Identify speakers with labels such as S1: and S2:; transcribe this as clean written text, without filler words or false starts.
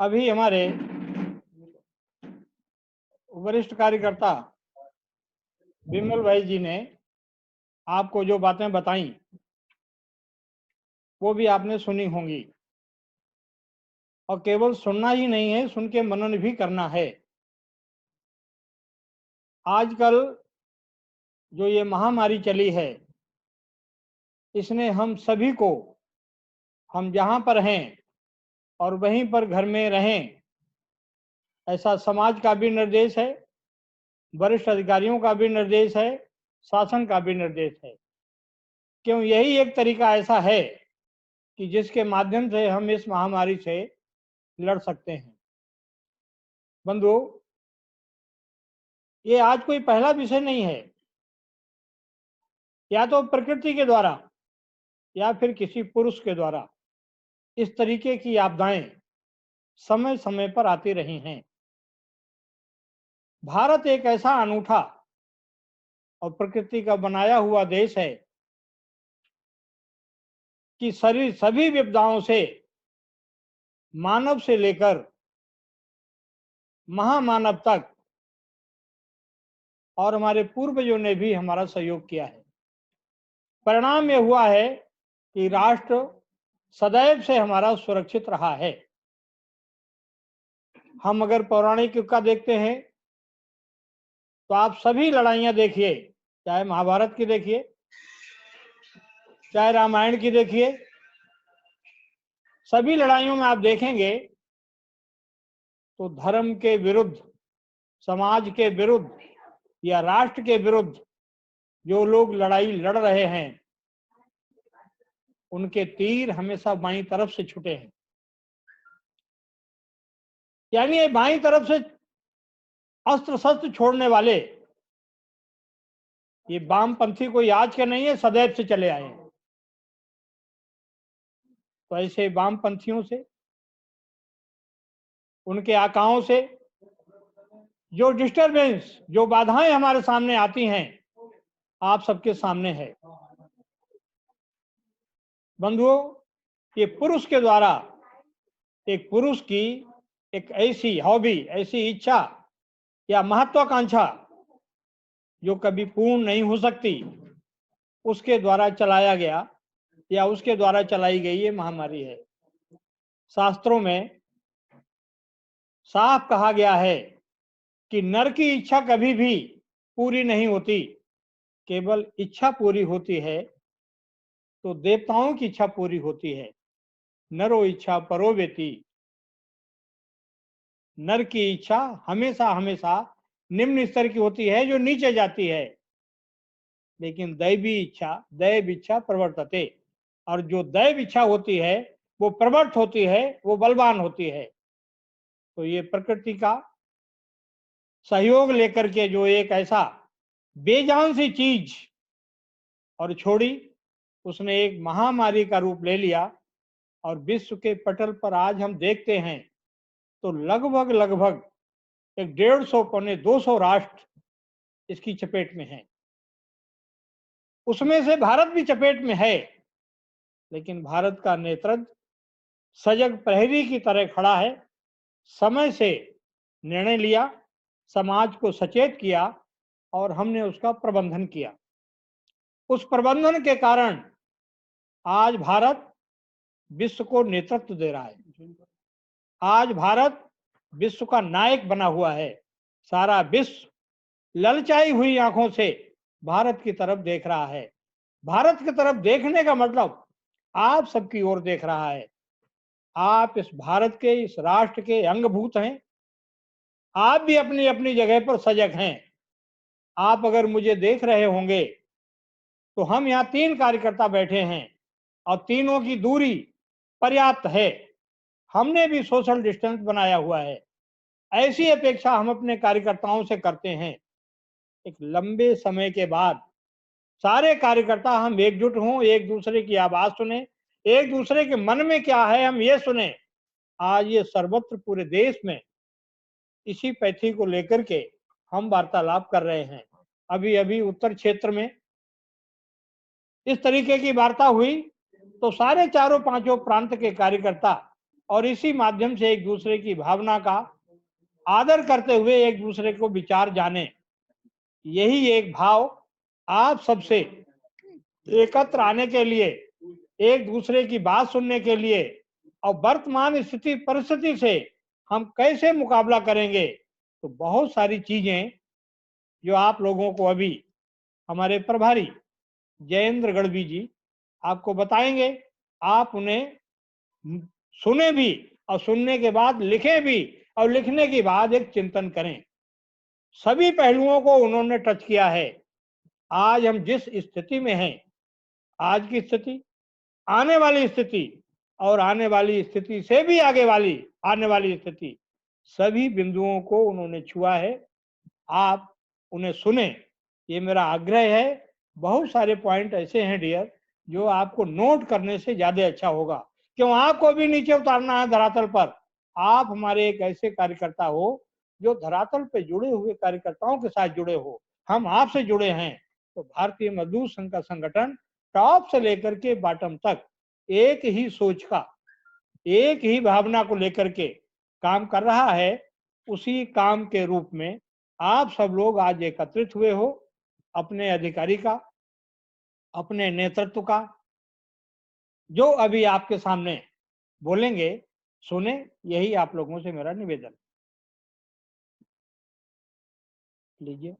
S1: अभी हमारे वरिष्ठ कार्यकर्ता विमल भाई जी ने आपको जो बातें बताई वो भी आपने सुनी होंगी, और केवल सुनना ही नहीं है, सुन के मनन भी करना है। आजकल जो ये महामारी चली है, इसने हम सभी को, हम जहां पर हैं और वहीं पर घर में रहें, ऐसा समाज का भी निर्देश है, वरिष्ठ अधिकारियों का भी निर्देश है, शासन का भी निर्देश है। क्यों, यही एक तरीका ऐसा है कि जिसके माध्यम से हम इस महामारी से लड़ सकते हैं। बंधुओं, ये आज कोई पहला विषय नहीं है। या तो प्रकृति के द्वारा या फिर किसी पुरुष के द्वारा इस तरीके की आपदाएं समय समय पर आती रही हैं। भारत एक ऐसा अनूठा और प्रकृति का बनाया हुआ देश है कि सभी विपदाओं से, मानव से लेकर महामानव तक, और हमारे पूर्वजों ने भी हमारा सहयोग किया है। परिणाम यह हुआ है कि राष्ट्र सदैव से हमारा सुरक्षित रहा है। हम अगर पौराणिक युग का देखते हैं तो आप सभी लड़ाइयां देखिए, चाहे महाभारत की देखिए, चाहे रामायण की देखिए, सभी लड़ाइयों में आप देखेंगे तो धर्म के विरुद्ध, समाज के विरुद्ध या राष्ट्र के विरुद्ध जो लोग लड़ाई लड़ रहे हैं, उनके तीर हमेशा बाईं तरफ से छुटे हैं। यानी ये बाईं तरफ से अस्त्र शस्त्र छोड़ने वाले, ये वामपंथी कोई आज के नहीं है, सदैव से चले आए हैं। तो ऐसे वामपंथियों से, उनके आकाओं से जो डिस्टरबेंस, जो बाधाएं हमारे सामने आती हैं, आप सबके सामने है। बंधुओं, ये पुरुष के द्वारा, एक पुरुष की एक ऐसी हॉबी, ऐसी इच्छा या महत्वाकांक्षा जो कभी पूर्ण नहीं हो सकती, उसके द्वारा चलाया गया या उसके द्वारा चलाई गई ये महामारी है। शास्त्रों में साफ कहा गया है कि नर की इच्छा कभी भी पूरी नहीं होती, केवल इच्छा पूरी होती है तो देवताओं की इच्छा पूरी होती है। नरो इच्छा परो वेति। नर की इच्छा हमेशा हमेशा निम्न स्तर की होती है, जो नीचे जाती है, लेकिन दैवी इच्छा, दैव इच्छा प्रवर्तते, और जो दैव इच्छा होती है वो प्रवर्त होती है, वो बलवान होती है। तो ये प्रकृति का सहयोग लेकर के जो एक ऐसा बेजान सी चीज और छोड़ी, उसने एक महामारी का रूप ले लिया, और विश्व के पटल पर आज हम देखते हैं तो लगभग लगभग 150 पौने 200 राष्ट्र इसकी चपेट में हैं। उसमें से भारत भी चपेट में है, लेकिन भारत का नेतृत्व सजग प्रहरी की तरह खड़ा है। समय से निर्णय लिया, समाज को सचेत किया, और हमने उसका प्रबंधन किया। उस प्रबंधन के कारण आज भारत विश्व को नेतृत्व दे रहा है। आज भारत विश्व का नायक बना हुआ है। सारा विश्व ललचाई हुई आंखों से भारत की तरफ देख रहा है। भारत की तरफ देखने का मतलब आप सबकी ओर देख रहा है। आप इस भारत के, इस राष्ट्र के अंगभूत हैं। आप भी अपनी अपनी जगह पर सजग हैं। आप अगर मुझे देख रहे होंगे तो हम यहाँ 3 कार्यकर्ता बैठे हैं और तीनों की दूरी पर्याप्त है। हमने भी सोशल डिस्टेंस बनाया हुआ है। ऐसी अपेक्षा हम अपने कार्यकर्ताओं से करते हैं। एक लंबे समय के बाद सारे कार्यकर्ता हम एकजुट हों, एक दूसरे की आवाज सुने, एक दूसरे के मन में क्या है हम ये सुने। आज ये सर्वत्र पूरे देश में इसी पैथी को लेकर के हम वार्तालाप कर रहे हैं। अभी अभी उत्तर क्षेत्र में इस तरीके की वार्ता हुई तो सारे चारों पांचों प्रांत के कार्यकर्ता और इसी माध्यम से एक दूसरे की भावना का आदर करते हुए एक दूसरे को विचार जाने, यही एक भाव आप सबसे एकत्र आने के लिए, एक दूसरे की बात सुनने के लिए और वर्तमान स्थिति परिस्थिति से हम कैसे मुकाबला करेंगे, तो बहुत सारी चीजें जो आप लोगों को अभी हमारे प्रभारी जयेंद्र गढ़वी जी आपको बताएंगे। आप उन्हें सुने भी और सुनने के बाद लिखें भी और लिखने के बाद एक चिंतन करें। सभी पहलुओं को उन्होंने टच किया है। आज हम जिस स्थिति में हैं, आज की स्थिति, आने वाली स्थिति और आने वाली स्थिति से भी आगे वाली आने वाली स्थिति, सभी बिंदुओं को उन्होंने छुआ है। आप उन्हें सुने, ये मेरा आग्रह है। बहुत सारे पॉइंट ऐसे हैं डियर, जो आपको नोट करने से ज्यादा अच्छा होगा, क्यों आपको भी नीचे उतारना है धरातल पर। आप हमारे एक ऐसे कार्यकर्ता हो जो धरातल पे जुड़े हुए कार्यकर्ताओं के साथ जुड़े हो। हम आपसे जुड़े हैं। तो भारतीय मजदूर संघ का संगठन टॉप से लेकर के बॉटम तक एक ही सोच का, एक ही भावना को लेकर के काम कर रहा है। उसी काम के रूप में आप सब लोग आज एकत्रित हुए हो। अपने अधिकारी का, अपने नेतृत्व का, जो अभी आपके सामने बोलेंगे, सुने, यही आप लोगों से मेरा निवेदन। लीजिए।